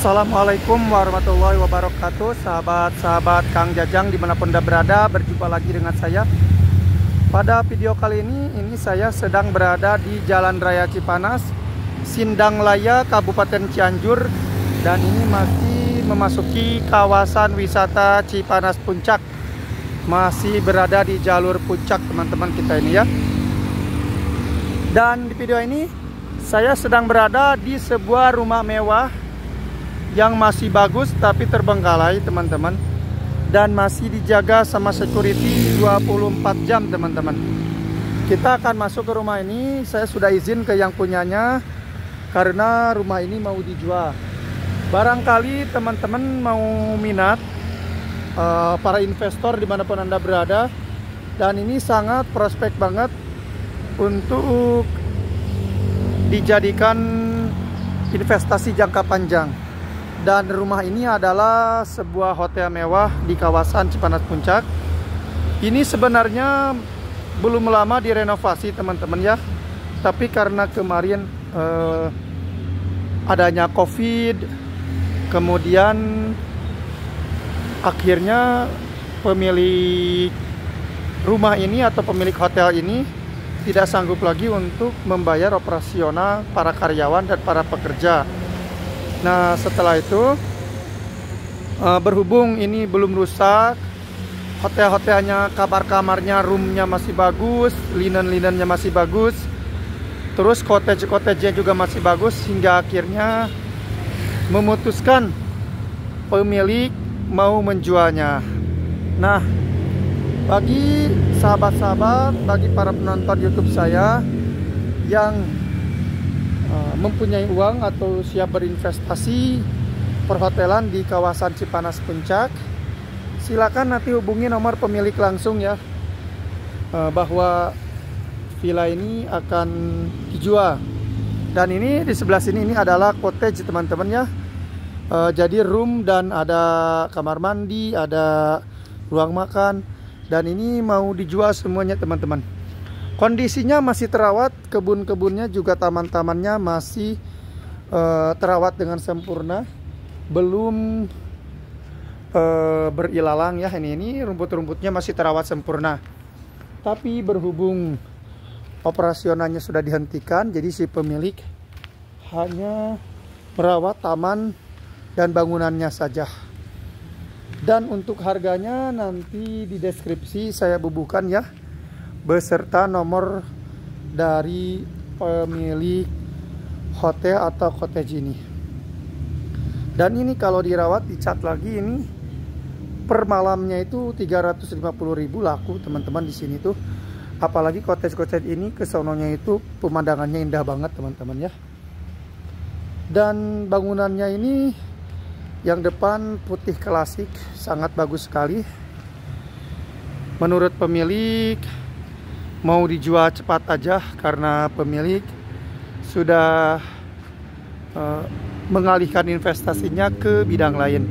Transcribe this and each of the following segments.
Assalamualaikum warahmatullahi wabarakatuh. Sahabat-sahabat Kang Jajang dimanapun Anda berada, berjumpa lagi dengan saya. Pada video kali ini saya sedang berada di Jalan Raya Cipanas, Sindang Laya, Kabupaten Cianjur. Dan ini masih memasuki kawasan wisata Cipanas Puncak. Masih berada di jalur puncak teman-teman kita ini ya. Dan di video ini saya sedang berada di sebuah rumah mewah yang masih bagus tapi terbengkalai teman-teman, dan masih dijaga sama security 24 jam teman-teman. Kita akan masuk ke rumah ini. Saya sudah izin ke yang punyanya karena rumah ini mau dijual. Barangkali teman-teman mau minat, para investor dimanapun Anda berada, dan ini sangat prospek banget untuk dijadikan investasi jangka panjang. Dan rumah ini adalah sebuah hotel mewah di kawasan Cipanas Puncak. Ini sebenarnya belum lama direnovasi teman-teman ya. Tapi karena kemarin adanya COVID, kemudian akhirnya pemilik rumah ini atau pemilik hotel ini tidak sanggup lagi untuk membayar operasional para karyawan dan para pekerja. Nah, setelah itu berhubung ini belum rusak, hotel-hotelnya, kamar-kamarnya, roomnya masih bagus, linen-linennya masih bagus, terus cottage-cottagenya juga masih bagus, hingga akhirnya memutuskan pemilik mau menjualnya. Nah, bagi sahabat-sahabat, bagi para penonton YouTube saya yang mempunyai uang atau siap berinvestasi perhotelan di kawasan Cipanas Puncak, silakan nanti hubungi nomor pemilik langsung ya, bahwa villa ini akan dijual. Dan ini di sebelah sini ini adalah cottage teman-teman ya. Jadi room dan ada kamar mandi, ada ruang makan, dan ini mau dijual semuanya teman-teman. Kondisinya masih terawat, kebun-kebunnya juga taman-tamannya masih terawat dengan sempurna, belum berilalang ya. Ini rumput-rumputnya masih terawat sempurna. Tapi berhubung operasionalnya sudah dihentikan, jadi si pemilik hanya merawat taman dan bangunannya saja. Dan untuk harganya nanti di deskripsi saya bubuhkan ya, beserta nomor dari pemilik hotel atau cottage ini. Dan ini kalau dirawat, dicat lagi, ini per malamnya itu 350.000 laku teman-teman di sini tuh. Apalagi cottage-cottage ini kesononya itu pemandangannya indah banget teman-teman ya. Dan bangunannya ini yang depan putih klasik, sangat bagus sekali. Menurut pemilik mau dijual cepat aja karena pemilik sudah mengalihkan investasinya ke bidang lain.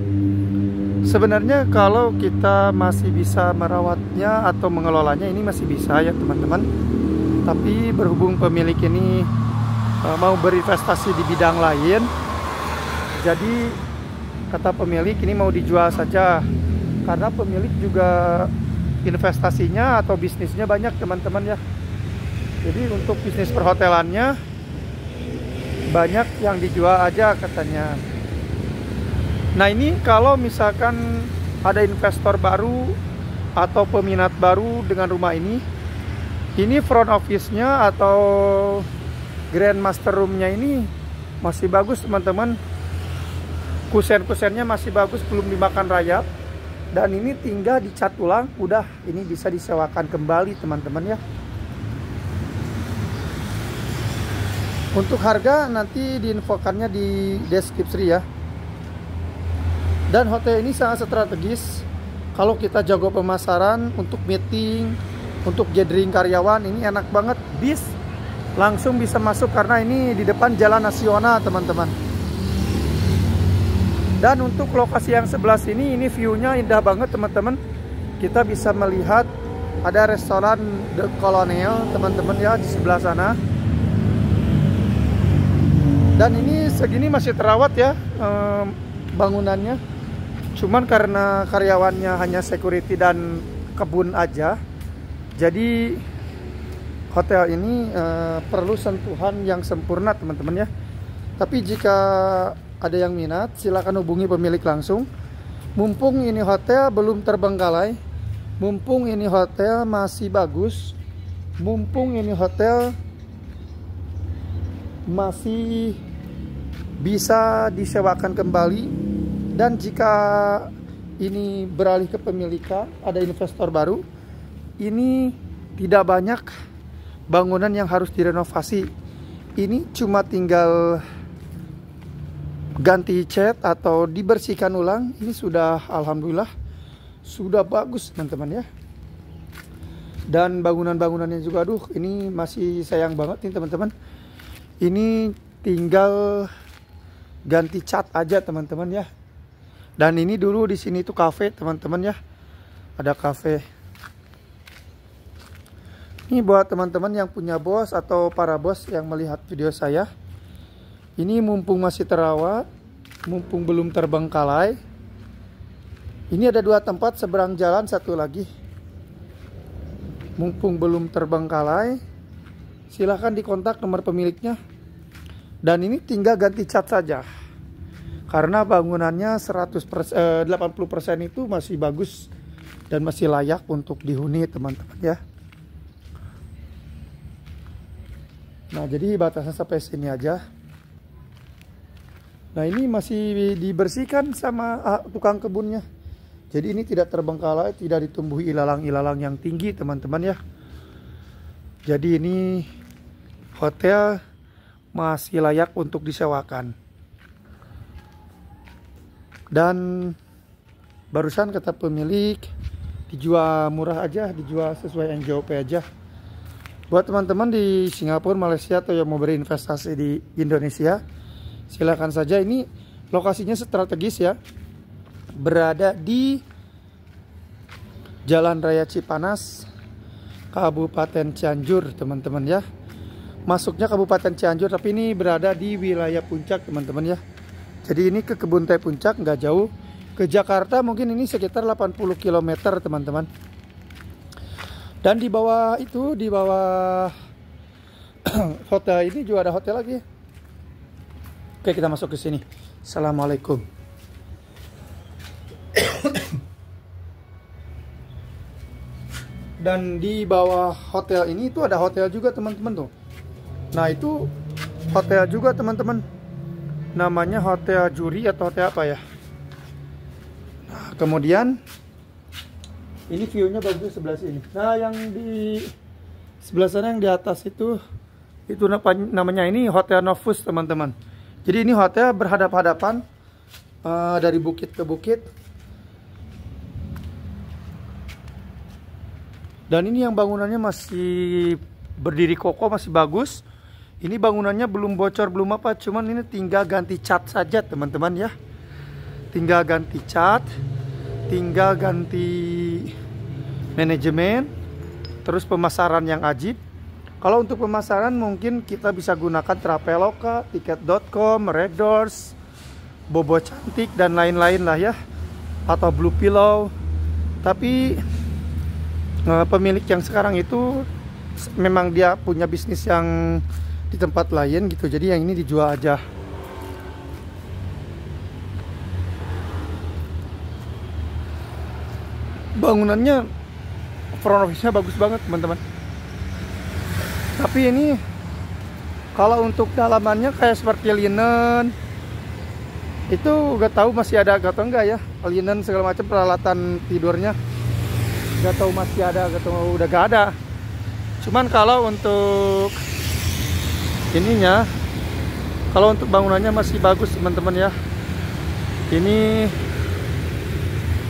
Sebenarnya kalau kita masih bisa merawatnya atau mengelolanya, ini masih bisa ya teman-teman. Tapi berhubung pemilik ini mau berinvestasi di bidang lain, jadi kata pemilik ini mau dijual saja, karena pemilik juga investasinya atau bisnisnya banyak teman-teman ya. Jadi untuk bisnis perhotelannya banyak yang dijual aja katanya. Nah, ini kalau misalkan ada investor baru atau peminat baru dengan rumah ini front office-nya atau grand master room-nya ini masih bagus teman-teman. Kusen-kusennya masih bagus, belum dimakan rayap. Dan ini tinggal dicat ulang, udah ini bisa disewakan kembali teman-teman ya. Untuk harga nanti diinfokannya di deskripsi ya. Dan hotel ini sangat strategis. Kalau kita jago pemasaran untuk meeting, untuk gathering karyawan, ini enak banget. Bis langsung bisa masuk karena ini di depan jalan nasional teman-teman. Dan untuk lokasi yang sebelah sini, ini view-nya indah banget teman-teman. Kita bisa melihat ada restoran The Colonial teman-teman ya di sebelah sana. Dan ini segini masih terawat ya bangunannya. Cuman karena karyawannya hanya security dan kebun aja, jadi hotel ini perlu sentuhan yang sempurna teman-teman ya. Tapi jika ada yang minat, silakan hubungi pemilik langsung. Mumpung ini hotel belum terbengkalai, mumpung ini hotel masih bagus, mumpung ini hotel masih bisa disewakan kembali, dan jika ini beralih ke pemilikan, ada investor baru, ini tidak banyak bangunan yang harus direnovasi. Ini cuma tinggal ganti cat atau dibersihkan ulang. Ini sudah alhamdulillah sudah bagus teman-teman ya. Dan bangunan-bangunannya juga, aduh ini masih sayang banget nih teman-teman. Ini tinggal ganti cat aja teman-teman ya. Dan ini dulu di sini tuh kafe teman-teman ya. Ada kafe. Ini buat teman-teman yang punya bos atau para bos yang melihat video saya. Ini mumpung masih terawat, mumpung belum terbengkalai. Ini ada 2 tempat seberang jalan, satu lagi. Mumpung belum terbengkalai, silahkan dikontak nomor pemiliknya. Dan ini tinggal ganti cat saja. Karena bangunannya 80% itu masih bagus dan masih layak untuk dihuni teman-teman ya. Nah, jadi batasnya sampai sini aja. Nah, ini masih dibersihkan sama tukang kebunnya. Jadi ini tidak terbengkalai, tidak ditumbuhi ilalang-ilalang yang tinggi teman-teman ya. Jadi ini hotel masih layak untuk disewakan. Dan barusan kata pemilik dijual murah aja, dijual sesuai NJOP aja. Buat teman-teman di Singapura, Malaysia atau yang mau berinvestasi di Indonesia, silakan saja. Ini lokasinya strategis ya. Berada di Jalan Raya Cipanas, Kabupaten Cianjur teman-teman ya. Masuknya Kabupaten Cianjur, tapi ini berada di wilayah Puncak teman-teman ya. Jadi ini ke Kebun Teh Puncak, nggak jauh. Ke Jakarta mungkin ini sekitar 80 km teman-teman. Dan di bawah itu, di bawah hotel ini juga ada hotel lagi. Oke, kita masuk ke sini. Assalamualaikum. Dan di bawah hotel ini itu ada hotel juga teman-teman tuh. Nah, itu hotel juga teman-teman. Namanya Hotel Juri atau hotel apa ya? Nah, kemudian ini view-nya bagus sebelah sini. Nah, yang di sebelah sana yang di atas itu namanya ini Hotel Novus teman-teman. Jadi ini hotel berhadap-hadapan dari bukit ke bukit. Dan ini yang bangunannya masih berdiri kokoh, masih bagus. Ini bangunannya belum bocor, belum apa, cuman ini tinggal ganti cat saja teman-teman ya. Tinggal ganti cat, tinggal ganti manajemen, terus pemasaran yang ajib. Kalau untuk pemasaran mungkin kita bisa gunakan Traveloka, Tiket.com, Red Doors, Bobo Cantik dan lain-lain lah ya, atau Blue Pillow. Tapi pemilik yang sekarang itu memang dia punya bisnis yang di tempat lain gitu, jadi yang ini dijual aja. Bangunannya front office-nya bagus banget teman-teman. Tapi ini kalau untuk dalamannya kayak seperti linen, itu gak tahu masih ada atau enggak ya, linen segala macam peralatan tidurnya gak tahu masih ada atau udah gak ada. Cuman kalau untuk ininya, kalau untuk bangunannya masih bagus teman-teman ya. Ini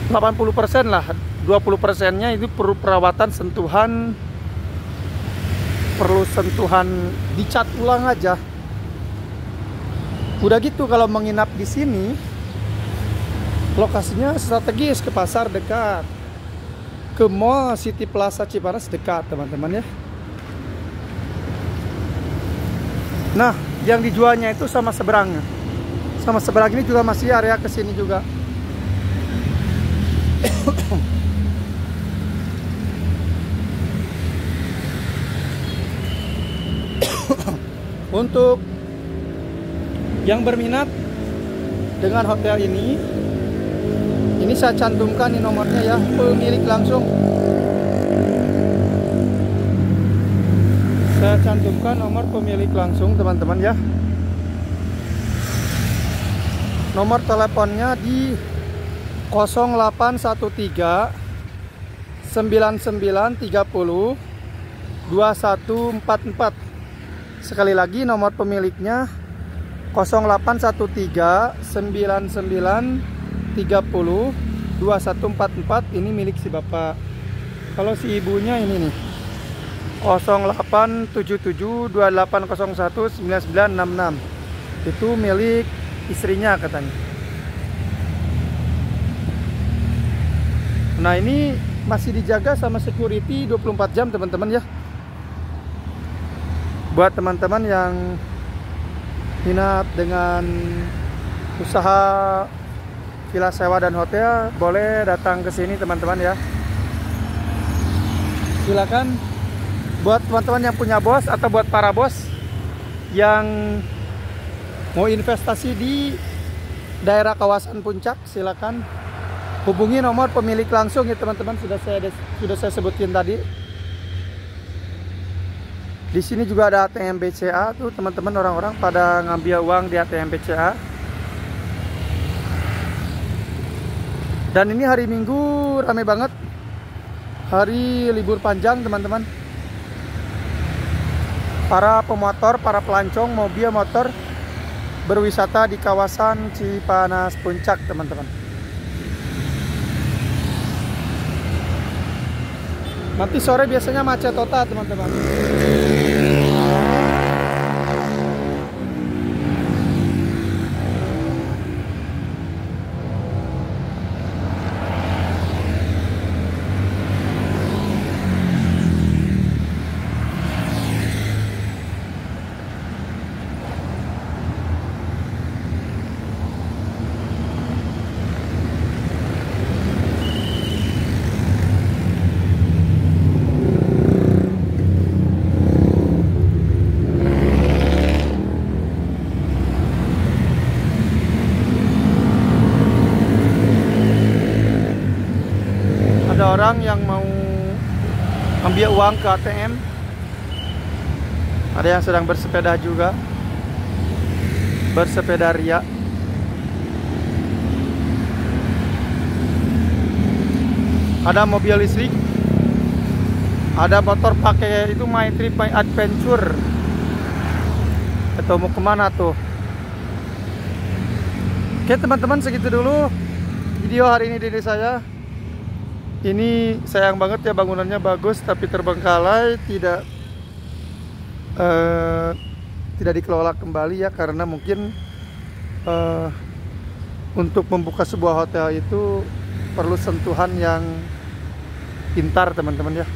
80% lah, 20%-nya itu perlu perawatan, sentuhan, perlu sentuhan, dicat ulang aja. Udah gitu kalau menginap di sini, lokasinya strategis, ke pasar dekat, ke Mall City Plaza Cipanas dekat teman-teman ya. Nah, yang dijualnya itu sama seberangnya. Sama seberang ini juga masih area kesini juga. Untuk yang berminat dengan hotel ini saya cantumkan di nomornya ya, pemilik langsung. Saya cantumkan nomor pemilik langsung teman-teman ya. Nomor teleponnya di 0813 9930 2144. Sekali lagi nomor pemiliknya 0813 9930 2144. Ini milik si bapak. Kalau si ibunya ini nih 0877 2801 9966. Itu milik istrinya katanya. Nah, ini masih dijaga sama security 24 jam teman-teman ya. Buat teman-teman yang minat dengan usaha villa sewa dan hotel, boleh datang ke sini teman-teman ya. Silakan buat teman-teman yang punya bos atau buat para bos yang mau investasi di daerah kawasan Puncak, silakan hubungi nomor pemilik langsung ya teman-teman, sudah saya sebutin tadi. Di sini juga ada ATM BCA tuh teman-teman, orang-orang pada ngambil uang di ATM BCA. Dan ini hari Minggu ramai banget, hari libur panjang teman-teman. Para pemotor, para pelancong mobil motor berwisata di kawasan Cipanas Puncak teman-teman. Nanti sore biasanya macet total teman-teman. Ada orang yang mau ambil uang ke ATM, ada yang sedang bersepeda juga, bersepeda ria. Ada mobil listrik, ada motor pakai itu My Trip My Adventure. Atau mau kemana tuh? Oke teman-teman, segitu dulu video hari ini dari saya. Ini sayang banget ya, bangunannya bagus tapi terbengkalai, tidak dikelola kembali ya, karena mungkin untuk membuka sebuah hotel itu perlu sentuhan yang pintar teman-teman ya.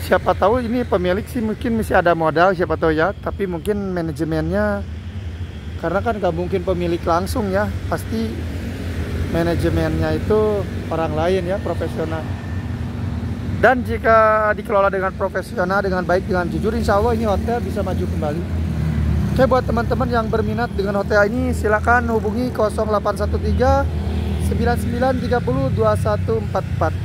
Siapa tahu ini pemilik sih mungkin masih ada modal, siapa tahu ya, tapi mungkin manajemennya, karena kan gak mungkin pemilik langsung ya, pasti manajemennya itu orang lain ya, profesional. Dan jika dikelola dengan profesional, dengan baik, dengan jujur, insya Allah ini hotel bisa maju kembali. Oke, buat teman-teman yang berminat dengan hotel ini, silakan hubungi 0813 9930 2144.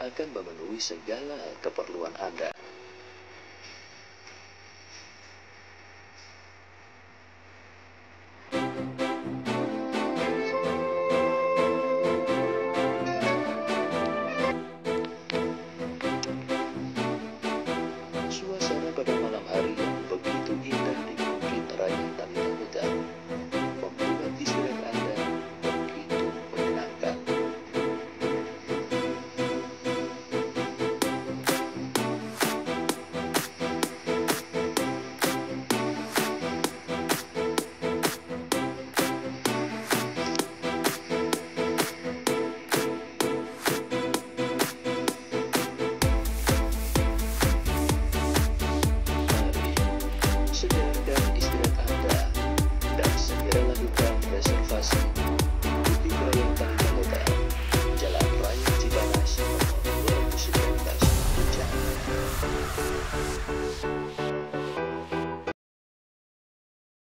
akan memenuhi segala keperluan Anda.